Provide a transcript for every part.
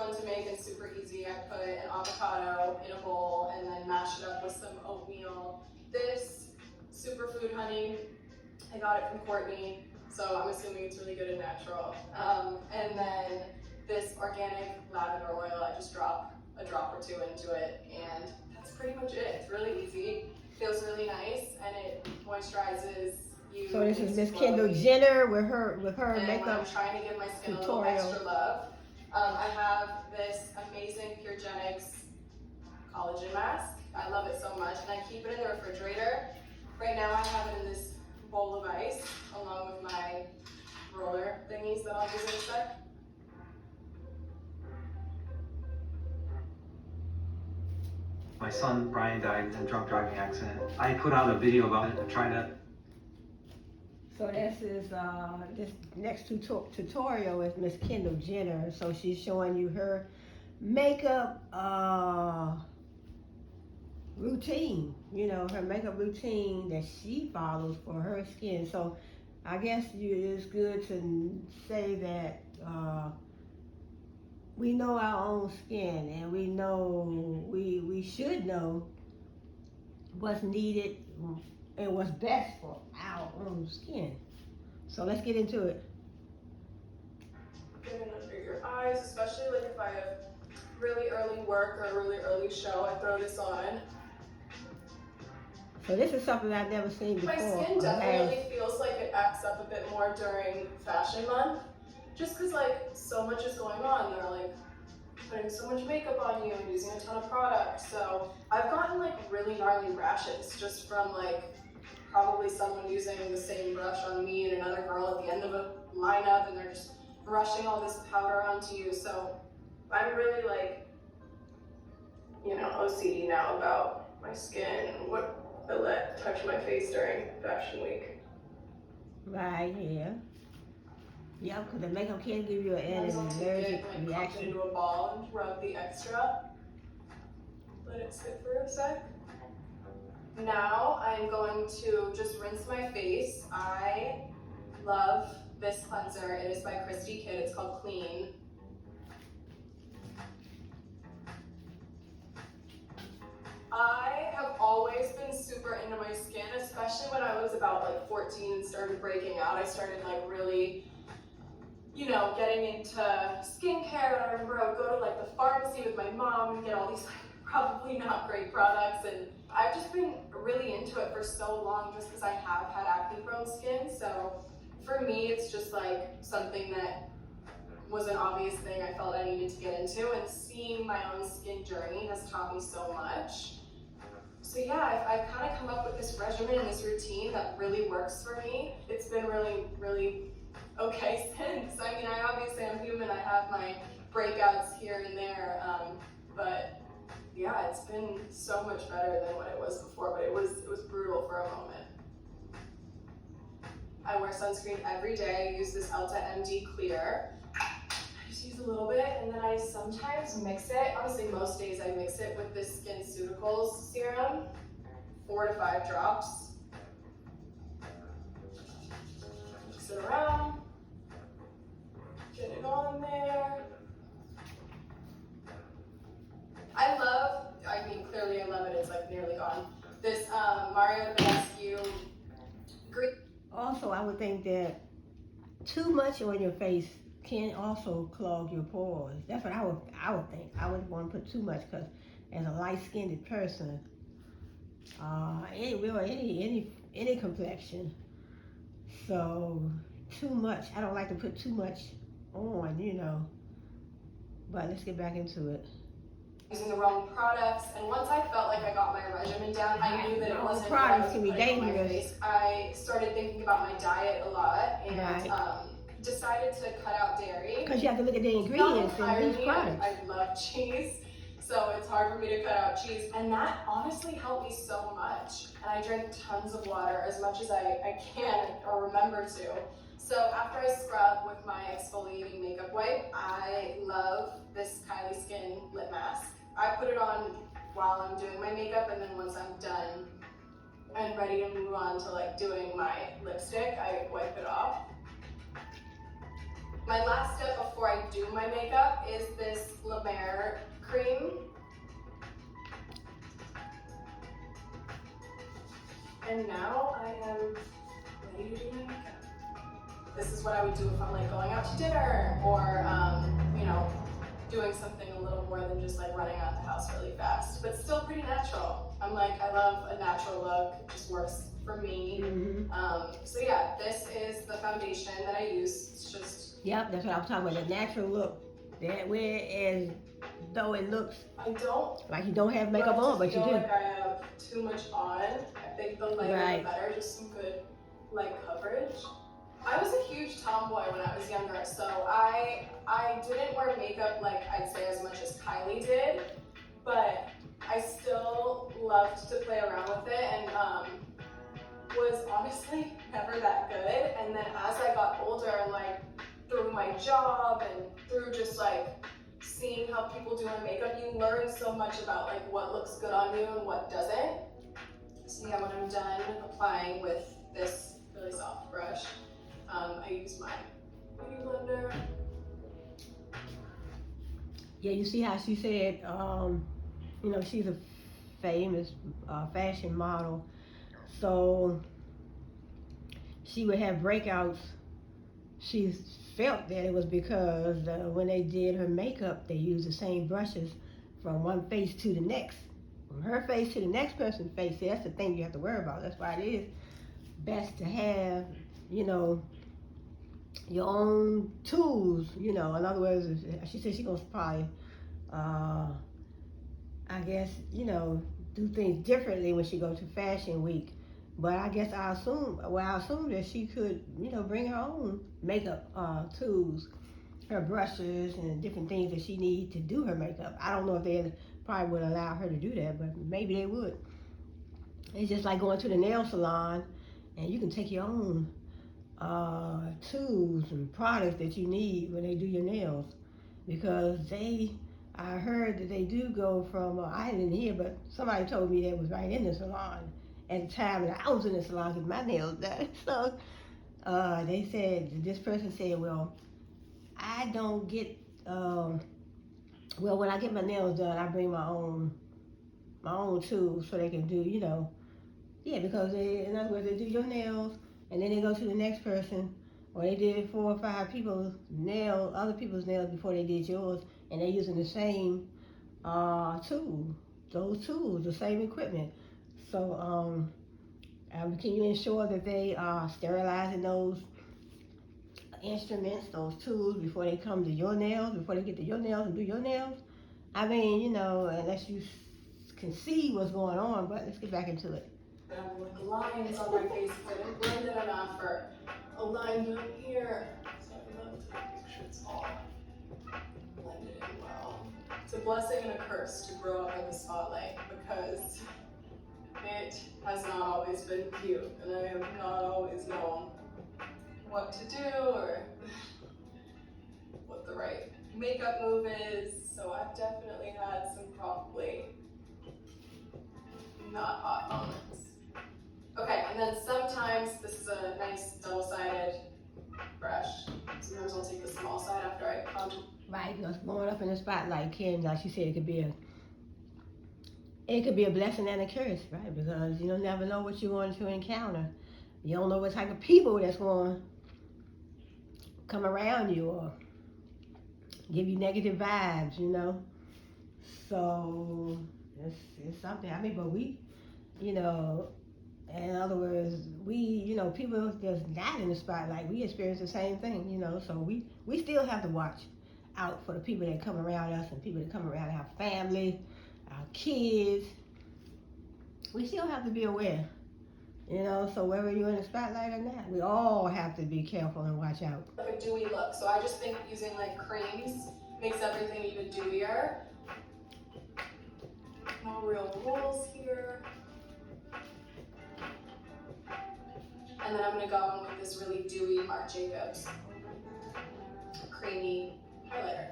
fun to make and super easy. I put an avocado in a bowl and then mash it up with some oatmeal. This superfood honey, I got it from Courtney, so I'm assuming it's really good and natural. And then this organic lavender oil, I just drop a drop or two into it, and that's pretty much it. It's really easy, feels really nice, and it moisturizes you. So this is Miss Kendel Jenner with her and makeup I'm trying to give my skin tutorial. a little extra love. I have this amazing Puregenics collagen mask. I love it so much, and I keep it in the refrigerator. Right now I have it in this bowl of ice, along with my roller thingies that I'll use in a sec. My son Brian died in a drunk driving accident. I put out a video about it and trying to. So this is this next tutorial is Miss Kendel Jenner. So she's showing you her makeup routine. You know, her makeup routine that she follows for her skin. So I guess it's good to say that we know our own skin, and we know we should know what's needed and what's best for our own skin. So let's get into it. Get it under your eyes, especially like if I have really early work or a really early show, I throw this on. So this is something I've never seen before. My skin definitely feels like it acts up a bit more during fashion month, just because like so much is going on. They're like putting so much makeup on you and using a ton of product. So I've gotten like really gnarly rashes just from like probably someone using the same brush on me and another girl at the end of a lineup, and they're just brushing all this powder onto you. So I'm really like, you know, OCD now about my skin and what I let touch my face during fashion week. Right here. Yeah, because the makeup can give you an allergic reaction. Into a ball and rub the extra. Let it sit for a sec. Now I'm going to just rinse my face. I love this cleanser. It is by Christy Kidd. It's called Clean. I have always been super into my skin, especially when I was about like 14 and started breaking out. I started like really, you know, getting into skincare. And I remember I would go to like the pharmacy with my mom and get all these like probably not great products. And I've just been really into it for so long just because I have had acne prone skin. So for me, it's just like something that was an obvious thing I felt I needed to get into, and seeing my own skin journey has taught me so much. So yeah, I've kind of come up with this regimen and this routine that really works for me. It's been really, really okay since. I mean, I obviously am human. I have my breakouts here and there, but yeah, it's been so much better than what it was before. But it was brutal for a moment. I wear sunscreen every day. I use this Elta MD Clear. I just use a little bit, and then I sometimes mix it. Honestly, most days I mix it with this SkinCeuticals serum, 4 to 5 drops. Mix it around. Get it on there. I mean, clearly I love it. It's like nearly gone. This Mario Badescu green. Also, I would think that too much on your face can also clog your pores. That's what I would think. I wouldn't want to put too much, because as a light-skinned person, any complexion, so too much. I don't like to put too much on, you know. But let's get back into it. Using the wrong products, and once I felt like I got my regimen down, I knew that it wasn't products what I can was be putting on my dangerous. face. I started thinking about my diet a lot, and decided to cut out dairy. Because you have to look at the ingredients in these products. I love cheese, so it's hard for me to cut out cheese, and that honestly helped me so much. And I drink tons of water, as much as I can or remember to. So after I scrub with my exfoliating makeup wipe, I love this Kylie Skin lip mask. I put it on while I'm doing my makeup, and then once I'm done and ready to move on to like doing my lipstick, I wipe it off. My last step before I do my makeup is this La Mer cream. And now I am ready to do my makeup. This is what I would do if I'm like going out to dinner or, you know, doing something a little more than just like running out the house really fast, but still pretty natural. I'm like, I love a natural look, it just works for me. So yeah, this is the foundation that I use. It's just... Yep, that's what I was talking about, the natural look. That whereas though it looks I don't like you don't have makeup on, but you feel do. like I have too much on. I think the lighter the better, just some good light coverage. I was a huge tomboy when I was younger, so I didn't wear makeup like I'd say as much as Kylie did, but I still loved to play around with it and was honestly never that good. And then as I got older, like through my job and through just like seeing how people do my makeup, you learn so much about like what looks good on you and what doesn't. So yeah, when I'm done applying with this really soft brush, I use my beauty blender. Yeah, you see how she said, you know, she's a famous fashion model, so she would have breakouts. She felt that it was because when they did her makeup, they used the same brushes from one face to the next. From her face to the next person's face, see, that's the thing you have to worry about. That's why it is best to have, you know, your own tools, you know. In other words, she said she's gonna probably, I guess, you know, do things differently when she goes to Fashion Week. But I guess I assume that she could, you know, bring her own makeup tools, her brushes and different things that she needs to do her makeup. I don't know if they probably would allow her to do that, but maybe they would. It's just like going to the nail salon and you can take your own tools and products that you need when they do your nails, because I heard that they do go from, I didn't hear, but somebody told me that was right in the salon at the time that I was in the salon with my nails done. So they said, this person said, well, I don't get, well, when I get my nails done, I bring my own tools so they can do, you know, yeah, because they, in other words, they do your nails and then they go to the next person, or they did 4 or 5 people's other people's nails before they did yours, and they're using the same those tools, the same equipment. So can you ensure that they are sterilizing those instruments, those tools, before they come to your nails, before they get to your nails and do your nails? I mean, you know, unless you can see what's going on, but let's get back into it. I have like lines on my face because I didn't blend it enough, or a line down here. So I love to make sure it's all blended in well. It's a blessing and a curse to grow up in the spotlight because it has not always been cute, and I have not always known what to do or what the right makeup move is. So I've definitely had some probably not hot moments. Okay, and then sometimes, this is a nice double-sided brush. Sometimes I'll take the small side after I contour. Right, because going up in the spotlight can, like she said, it could be a blessing and a curse, right? Because you don't never know what you're going to encounter. You don't know what type of people that's going to come around you or give you negative vibes, you know. So it's something. I mean, but we, you know, in other words, we, you know, people that's not in the spotlight, we experience the same thing, you know. So we still have to watch out for the people that come around us and people that come around our family, our kids. We still have to be aware, you know. So whether you're in the spotlight or not, we all have to be careful and watch out. Like a dewy look. So I just think using like creams makes everything even dewier. No real rules here. And then I'm gonna go in with this really dewy Marc Jacobs creamy highlighter.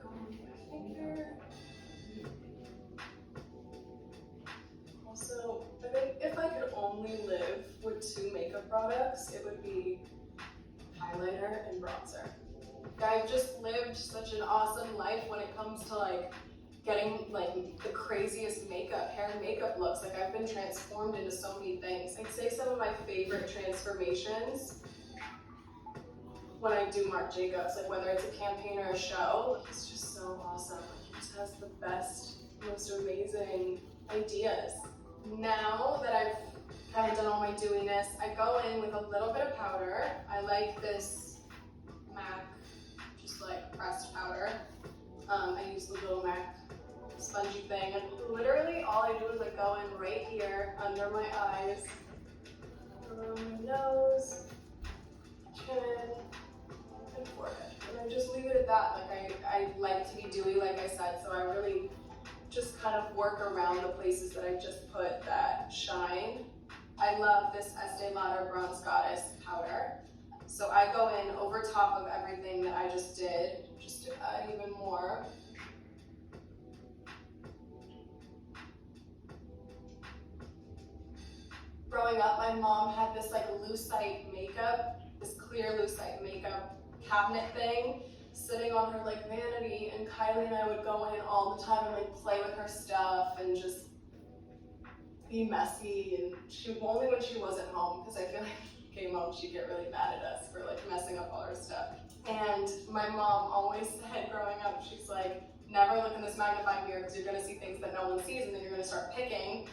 Go in with my finger. Also, I think if I could only live with 2 makeup products, it would be highlighter highlighter and bronzer. I've just lived such an awesome life when it comes to like getting like the craziest makeup, hair and makeup looks. Like I've been transformed into so many things. I'd say some of my favorite transformations when I do Marc Jacobs, like whether it's a campaign or a show, it's just so awesome. Like he just has the best, most amazing ideas. Now that I've kind of done all my dewiness, I go in with a little bit of powder. I like this MAC, just like pressed powder. I use the little MAC spongy thing, and literally all I do is like go in right here under my eyes, around my nose, chin, and forehead. And I just leave it at that. Like I like to be dewy, like I said, so I really just kind of work around the places that I just put that shine. I love this Estee Lauder Bronze Goddess powder. So I go in over top of everything that I just did, just to add even more. Growing up, my mom had this like lucite makeup, this clear lucite makeup cabinet thing sitting on her like vanity, and Kylie and I would go in all the time and like play with her stuff and just be messy. And she only when she wasn't home, because I feel like if she came home she'd get really mad at us for like messing up all her stuff. And my mom always said growing up, she's like, never look in this magnifying mirror because you're gonna see things that no one sees, and then you're gonna start picking.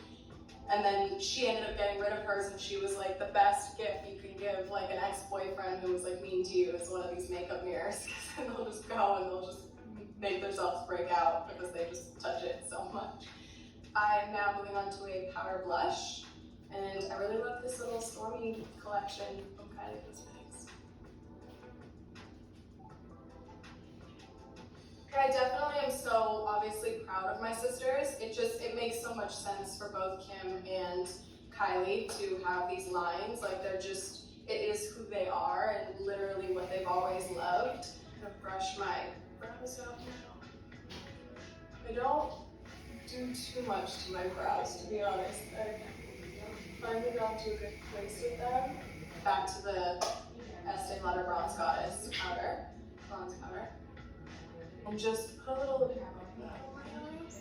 And then she ended up getting rid of hers, and she was like, the best gift you can give like an ex-boyfriend who was like mean to you is one of these makeup mirrors, because they'll just go and they'll just make themselves break out because they just touch it so much. I'm now moving on to a powder blush, and I really love this little Stormy collection from Kylie Cosmetics. I definitely am so obviously proud of my sisters. It makes so much sense for both Kim and Kylie to have these lines. Like it is who they are and literally what they've always loved. I'm gonna brush my brows out now. I don't do too much to my brows, to be honest. I finally got to a good place with them. Back to the Estee Lauder Bronze Goddess powder, bronze powder. And just put a little bit of that on my eyes.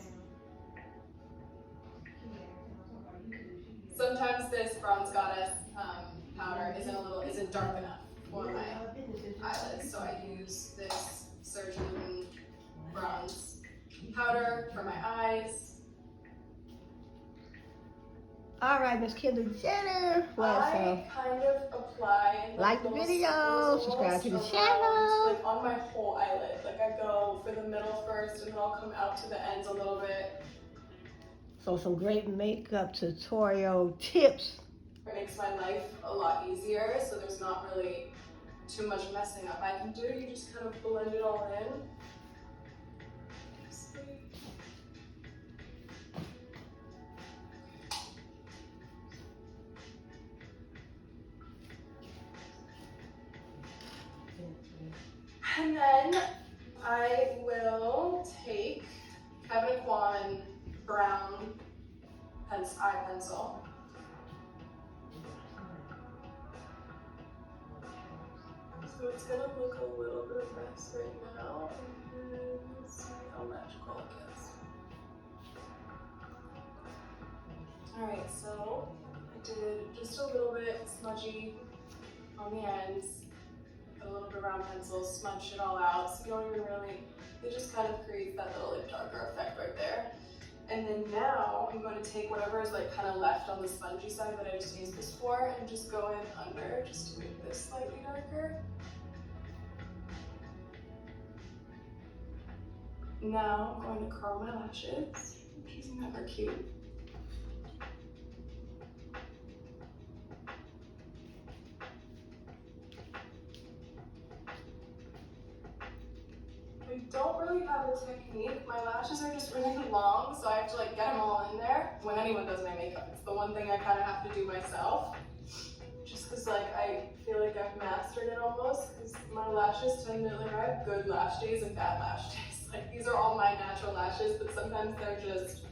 Sometimes this Bronze Goddess powder isn't dark enough for my eyelids, so I use this Surgeon bronze powder for my eyes. All right, Miss Kendel Jenner. I kind of apply like the video, subscribe to the channel. Like on my whole eyelid. Like I go for the middle first, and then I'll come out to the ends a little bit. So some great makeup tutorial tips. It makes my life a lot easier, so there's not really too much messing up I can do. You just kind of blend it all in. And then I will take Kevin Kwan brown eye pencil. So it's gonna look a little bit of mess right now, and then we'll see how magical it gets. Alright, so I did just a little bit smudgy on the ends. Put a little bit of round pencil, smudge it all out, so you don't even really, it just kind of creates that little like darker effect right there. And then now I'm going to take whatever is like kind of left on the spongy side that I just used this for, and just go in under just to make this slightly darker. Now I'm going to curl my lashes, which is never cute. I don't really have a technique. My lashes are just really long, so I have to like get them all in there. When anyone does my makeup, it's the one thing I kind of have to do myself. Just because like I feel like I've mastered it almost, because my lashes tend to, like I have good lash days and bad lash days. Like these are all my natural lashes, but sometimes they're just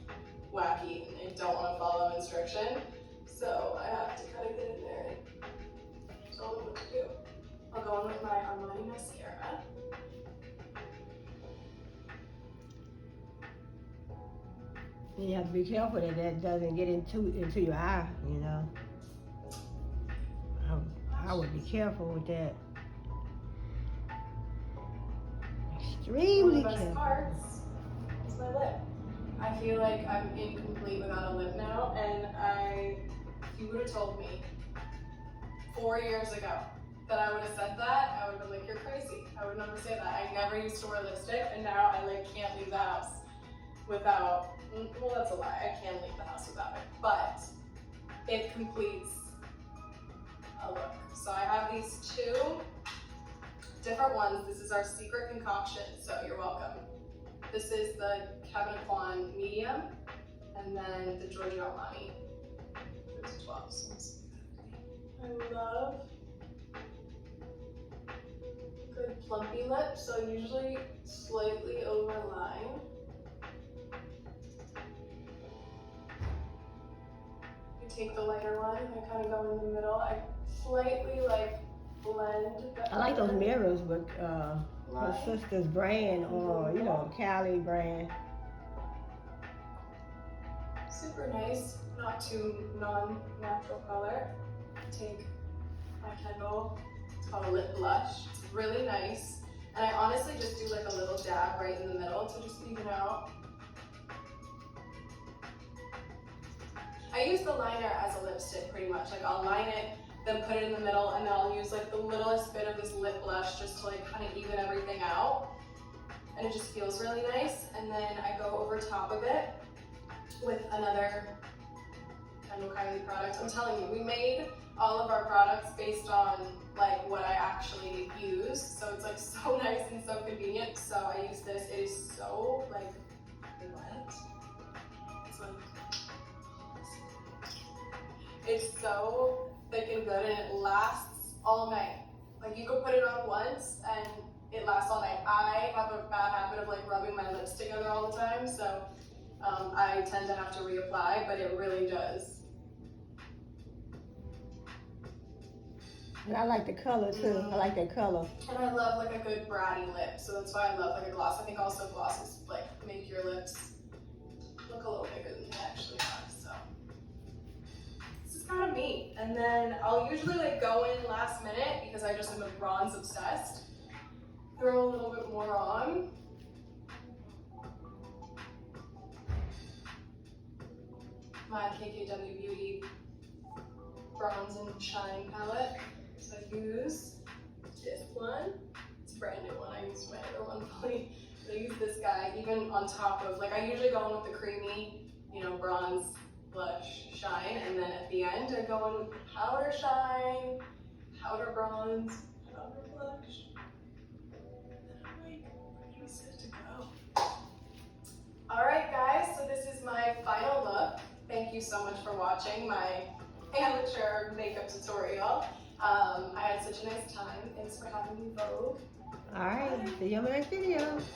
wacky and they don't want to follow instruction. So I have to kind of get in there and tell them what to do. I'll go in with my Armani mascara. You have to be careful that that doesn't get into your eye, you know. I would be careful with that. One Extremely of the best careful. parts is my lip. I feel like I'm incomplete without a lip now, and if you would have told me 4 years ago that I would have said that, I would have been like, you're crazy. I would never say that. I never used to wear lipstick, and now I like can't leave the house without, well, that's a lie. I can leave the house without it, but it completes a look. So I have these two different ones. This is our secret concoction, so you're welcome. This is the Kevin Kwan medium, and then the Giorgio Armani 12. I love good plumpy lips, so usually slightly overline. You take the lighter one, I kind of go in the middle. I slightly like blend. I like those mirrors with her sister's brand, or you know, Cali brand. Super nice, not too non-natural color. Take my Kendel, it's called a lip blush. It's really nice. And I honestly just do like a little dab right in the middle to just even out. I use the liner as a lipstick pretty much. Like I'll line it, then put it in the middle, and then I'll use like the littlest bit of this lip blush just to like kind of even everything out. And it just feels really nice. And then I go over top of it with another Kendel Kylie product. I'm telling you, we made all of our products based on like what I actually use. So it's like so nice and so convenient. So I use this. It is so like wet. It's so thick and good, and it lasts all night. Like you could put it on once and it lasts all night. I have a bad habit of like rubbing my lips together all the time, so I tend to have to reapply, but it really does. And I like the color too. I like that color. And I love like a good bratty lip, so that's why I love like a gloss. I think also glosses like make your lips look a little bigger than they actually are. So this is kind of me. And then I'll usually like go in last minute because I just am a bronze obsessed. Throw a little bit more on. My KKW Beauty Bronze and Shine palette. So I use this one. It's a brand new one. I used my other one fully. But I use this guy even on top of, like I usually go in with the creamy, you know, bronze blush shine. And then at the end I go in with the powder shine, powder bronze, powder blush. And I'm like, we're set to go. All right guys, so this is my final look. Thank you so much for watching my amateur makeup tutorial. I had such a nice time. Thanks for having me, Vogue. All right, see you on the next video.